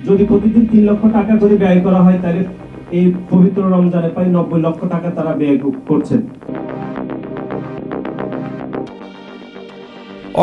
যদি প্রতিদিন 3 লক্ষ টাকা করে ব্যয় করা হয় তাহলে এই পবিত্র রমজানে প্রায় 90 লক্ষ টাকা তারা ব্যয় করছেন।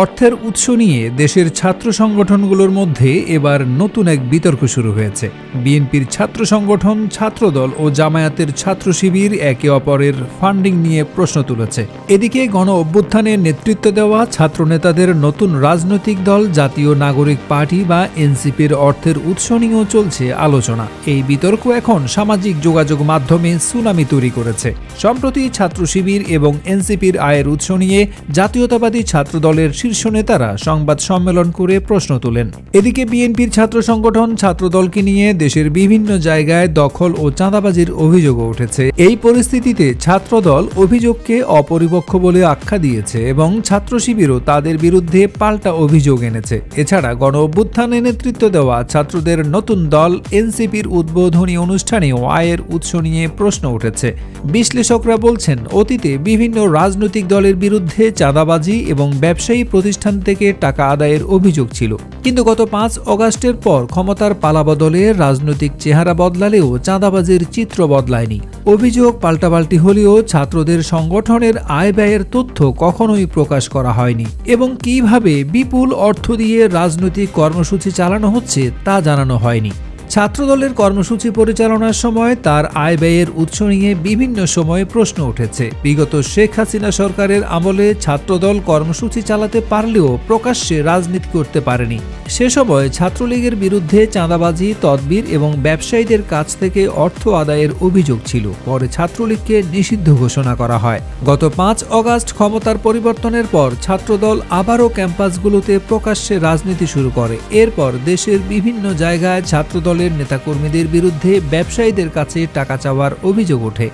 অর্থের উৎস নিয়ে দেশের ছাত্র সংগঠনগুলোর মধ্যে এবার নতুন এক বিতর্ক শুরু হয়েছে। বিএনপির ছাত্র সংগঠন, ছাত্রদল ও জামায়াতের ছাত্র শিবির একে অপরের ফান্ডিং নিয়ে প্রশ্ন তুলেছে। এদিকে গণ অভ্যুত্থানে নেতৃত্ব দেওয়া ছাত্র নেতাদের নতুন রাজনৈতিক দল জাতীয় নাগরিক পার্টি বা এনসিপির অর্থের উৎস নিয়েও চলছে আলোচনা। এই বিতর্ক এখন সামাজিক যোগাযোগ মাধ্যমে সুনামি তৈরি করেছে। সম্প্রতি ছাত্র শিবির এবং এনসিপির আয়ের উৎস নিয়ে জাতীয়তাবাদী ছাত্রদলের শীর্ষ নেতারা সংবাদ সম্মেলন করে প্রশ্ন তোলেন। এদিকে বিএনপির ছাত্র সংগঠন ছাত্রদলকে নিয়ে দেশের বিভিন্ন জায়গায় দখল ও চাঁদাবাজির অভিযোগও উঠেছে। এই পরিস্থিতিতে ছাত্রদল অভিযোগকে অপরিপক্ষ বলে আখ্যা দিয়েছে এবং ছাত্র শিবিরও তাদের বিরুদ্ধে পাল্টা অভিযোগ এনেছে। এছাড়া গণ অভ্যুত্থানে নেতৃত্ব দেওয়া ছাত্রদের নতুন দল এনসিপির উদ্বোধনী অনুষ্ঠানেও আয়ের উৎস নিয়ে প্রশ্ন উঠেছে। বিশ্লেষকরা বলছেন, অতীতে বিভিন্ন রাজনৈতিক দলের বিরুদ্ধে চাঁদাবাজি এবং ব্যবসায়ী প্রতিষ্ঠান থেকে টাকা আদায়ের অভিযোগ ছিল, কিন্তু গত 5 অগাস্টের পর ক্ষমতার পালাবদলে রাজনৈতিক চেহারা বদলালেও চাঁদাবাজির চিত্র বদলায়নি। অভিযোগ পাল্টাপাল্টি হলেও ছাত্রদের সংগঠনের আয় ব্যয়ের তথ্য কখনোই প্রকাশ করা হয়নি এবং কিভাবে বিপুল অর্থ দিয়ে রাজনৈতিক কর্মসূচি চালানো হচ্ছে তা জানানো হয়নি। ছাত্রদলের কর্মসূচি পরিচালনার সময় তার আয় ব্যয়ের উৎস নিয়ে বিভিন্ন সময়ে প্রশ্ন উঠেছে। বিগত শেখ হাসিনা সরকারের আমলে ছাত্রদল কর্মসূচি চালাতে পারলেও প্রকাশ্যে রাজনীতি করতে পারেনি। সে সময় ছাত্রলীগের বিরুদ্ধে চাঁদাবাজি, তদবির এবং ব্যবসায়ীদের কাছ থেকে অর্থ আদায়ের অভিযোগ ছিল। পরে ছাত্রলীগকে নিষিদ্ধ ঘোষণা করা হয়। গত 5 অগাস্ট ক্ষমতার পরিবর্তনের পর ছাত্রদল আবারও ক্যাম্পাসগুলোতে প্রকাশ্যে রাজনীতি শুরু করে। এরপর দেশের বিভিন্ন জায়গায় ছাত্রদল নেতাকর্মীদের বিরুদ্ধে ব্যবসায়ীদের কাছে টাকা চাওয়ার অভিযোগ ওঠে।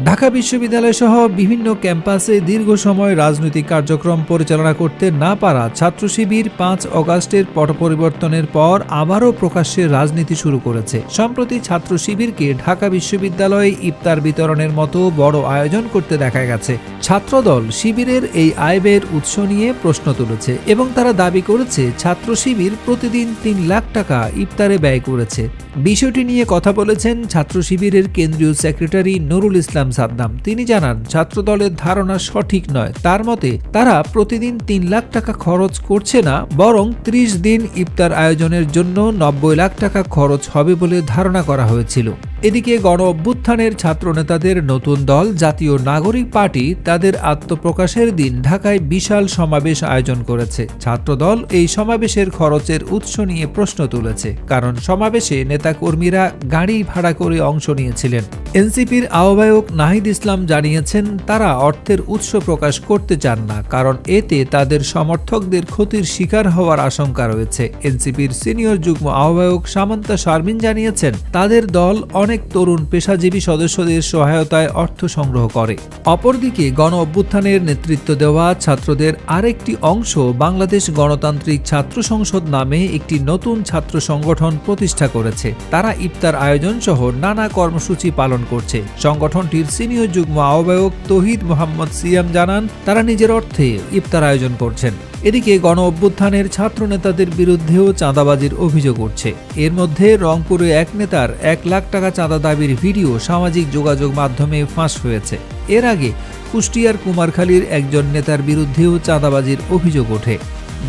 ঢাকা বিশ্ববিদ্যালয় সহ বিভিন্ন ক্যাম্পাসে দীর্ঘ সময় রাজনৈতিক কার্যক্রম পরিচালনা করতে না পারা ছাত্র শিবির 5 অগাস্টের পট পরিবর্তনের পর আবারও প্রকাশ্যে রাজনীতি শুরু করেছে। সম্প্রতি ছাত্র শিবিরকে ঢাকা বিশ্ববিদ্যালয়ে ইফতার বিতরণের মতো বড় আয়োজন করতে দেখা গেছে। ছাত্রদল শিবিরের এই আয় ব্যয়ের উৎস নিয়ে প্রশ্ন তুলেছে এবং তারা দাবি করেছে ছাত্র শিবির প্রতিদিন 3 লাখ টাকা ইফতারে ব্যয় করেছে। বিষয়টি নিয়ে কথা বলেছেন ছাত্র শিবিরের কেন্দ্রীয় সেক্রেটারি নুরুল ইসলাম সাদ্দাম। তিনি জানান, ছাত্রদলের ধারণা সঠিক নয়। তার মতে তারা প্রতিদিন 3 লাখ টাকা খরচ করছে না, বরং 30 দিন ইফতার আয়োজনের জন্য 90 লাখ টাকা খরচ হবে বলে ধারণা করা হয়েছিল। এদিকে গণ অভ্যুত্থানের ছাত্র নেতাদের নতুন দল জাতীয় নাগরিক পার্টি তাদের আত্মপ্রকাশের দিন ঢাকায় বিশাল সমাবেশ আয়োজন করেছে। ছাত্রদল এই সমাবেশের খরচের উৎস নিয়ে প্রশ্ন তুলেছে, কারণ সমাবেশে নেতাকর্মীরা গাড়ি ভাড়া করে অংশ নিয়েছিলেন। এনসিপির আহ্বায়ক নাহিদ ইসলাম জানিয়েছেন, তারা অর্থের উৎস প্রকাশ করতে চান না, কারণ এতে তাদের সমর্থকদের ক্ষতির শিকার হওয়ার আশঙ্কা রয়েছে। এনসিপির সিনিয়র যুগ্ম আহ্বায়ক সামান্তা শারমিন জানিয়েছেন, তাদের দল অনেক তরুণ পেশাজীবী সদস্যদের সহায়তায় অর্থ সংগ্রহ করে। অপরদিকে গণ অভ্যুত্থানের নেতৃত্ব দেওয়া ছাত্রদের আরেকটি অংশ বাংলাদেশ গণতান্ত্রিক ছাত্র সংসদ নামে একটি নতুন ছাত্র সংগঠন প্রতিষ্ঠা করেছে। তারা ইফতার আয়োজন সহ নানা কর্মসূচি পালন করছে। সংগঠনটির সিনিয়র যুগ্ম আহ্বায়ক তৌহিদ মোহাম্মদ সিয়াম জানান, তারা নিজের অর্থে ইফতার আয়োজন করছেন। এদিকে গণ অভ্যুত্থানের ছাত্র নেতাদের বিরুদ্ধেও চাঁদাবাজির অভিযোগ উঠছে। এর মধ্যে রংপুরে এক নেতার 1 লাখ টাকা চাঁদা দাবির ভিডিও সামাজিক যোগাযোগ মাধ্যমে ফাঁস হয়েছে। এর আগে কুষ্টিয়ার কুমারখালীর একজন নেতার বিরুদ্ধেও চাঁদাবাজির অভিযোগ ওঠে।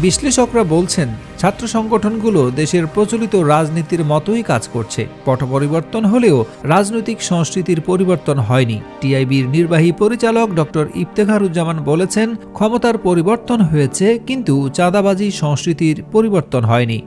বিশ্লেষকরা বলছেন, ছাত্র সংগঠনগুলো দেশের প্রচলিত রাজনীতির মতোই কাজ করছে। পট পরিবর্তন হলেও রাজনৈতিক সংস্কৃতির পরিবর্তন হয়নি। টিআইবির নির্বাহী পরিচালক ডক্টর ইফতেখারুজ্জামান বলেছেন, ক্ষমতার পরিবর্তন হয়েছে, কিন্তু চাঁদাবাজি সংস্কৃতির পরিবর্তন হয়নি।